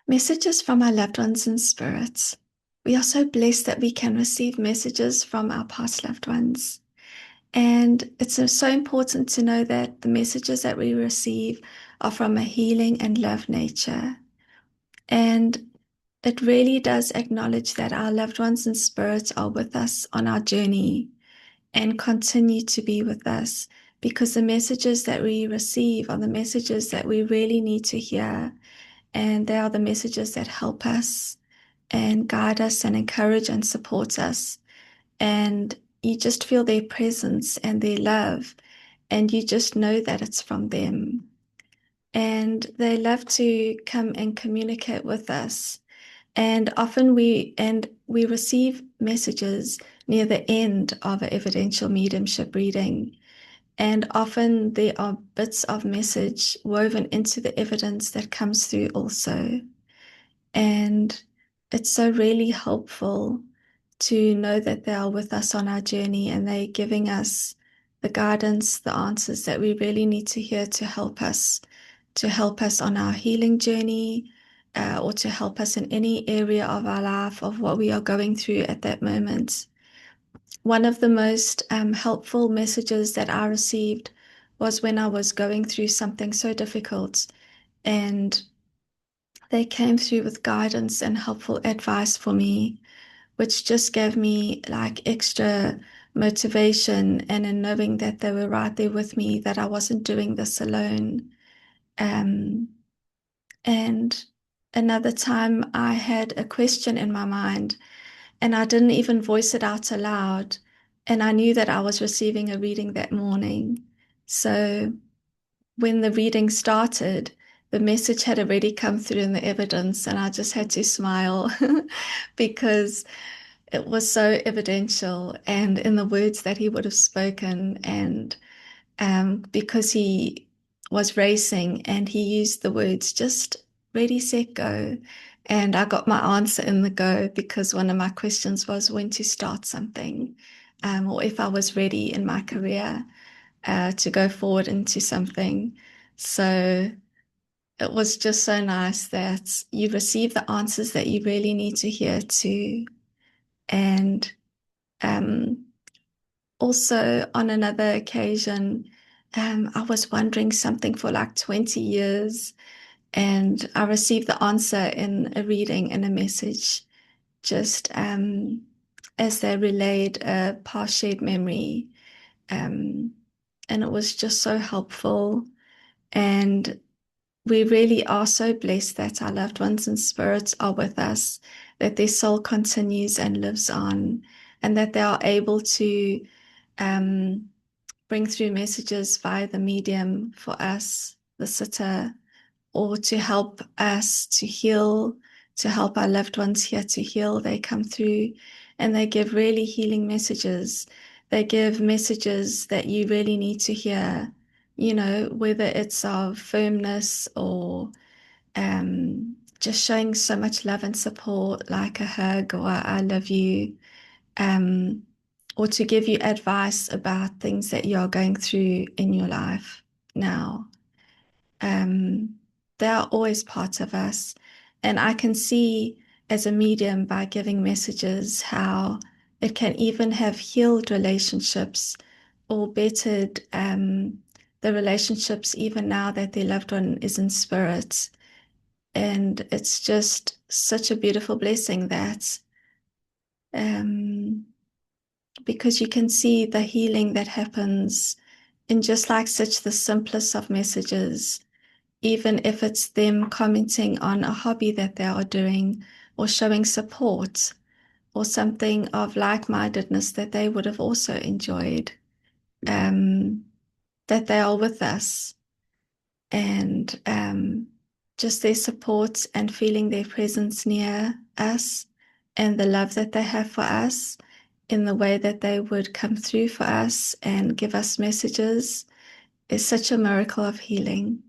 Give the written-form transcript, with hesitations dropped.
Messages from our loved ones in spirit. We are so blessed that we can receive messages from our past loved ones. And it's so important to know that the messages that we receive are from a healing and love nature. And it really does acknowledge that our loved ones in spirit are with us on our journey and continue to be with us, because the messages that we receive are the messages that we really need to hear. And they are the messages that help us and guide us and encourage and support us. And you just feel their presence and their love, and you just know that it's from them. And they love to come and communicate with us. And often we receive messages near the end of an evidential mediumship reading. And often there are bits of message woven into the evidence that comes through also. And it's so really helpful to know that they are with us on our journey and they're giving us the guidance, the answers that we really need to hear to help us on our healing journey, or to help us in any area of our life of what we are going through at that moment. One of the most helpful messages that I received was when I was going through something so difficult, and they came through with guidance and helpful advice for me, which just gave me like extra motivation, and in knowing that they were right there with me, that I wasn't doing this alone. Um, and another time I had a question in my mind and I didn't even voice it out aloud. And I knew that I was receiving a reading that morning. So when the reading started, the message had already come through in the evidence, and I just had to smile because it was so evidential and in the words that he would have spoken. And because he was racing and he used the words just ready, set, go. And I got my answer in the go, because one of my questions was when to start something, or if I was ready in my career to go forward into something. So it was just so nice that you receive the answers that you really need to hear too. And um, also on another occasion, I was wondering something for like 20 years, and I received the answer in a reading and a message, just as they relayed a past shared memory. Um, and it was just so helpful. And we really are so blessed that our loved ones and spirits are with us, that their soul continues and lives on, and that they are able to um, bring through messages via the medium for us, the sitter, or to help us to heal, to help our loved ones here to heal. They come through and they give really healing messages. They give messages that you really need to hear, whether it's of firmness or just showing so much love and support, like a hug or I love you, um, or to give you advice about things that you're going through in your life now. Um, they are always part of us. And I can see as a medium by giving messages how it can even have healed relationships or bettered the relationships even now that their loved one is in spirit. And it's just such a beautiful blessing that um, because you can see the healing that happens in just like such the simplest of messages, even if it's them commenting on a hobby that they are doing or showing support or something of like-mindedness that they would have also enjoyed, um, that they are with us, and just their support and feeling their presence near us and the love that they have for us in the way that they would come through for us and give us messages is such a miracle of healing.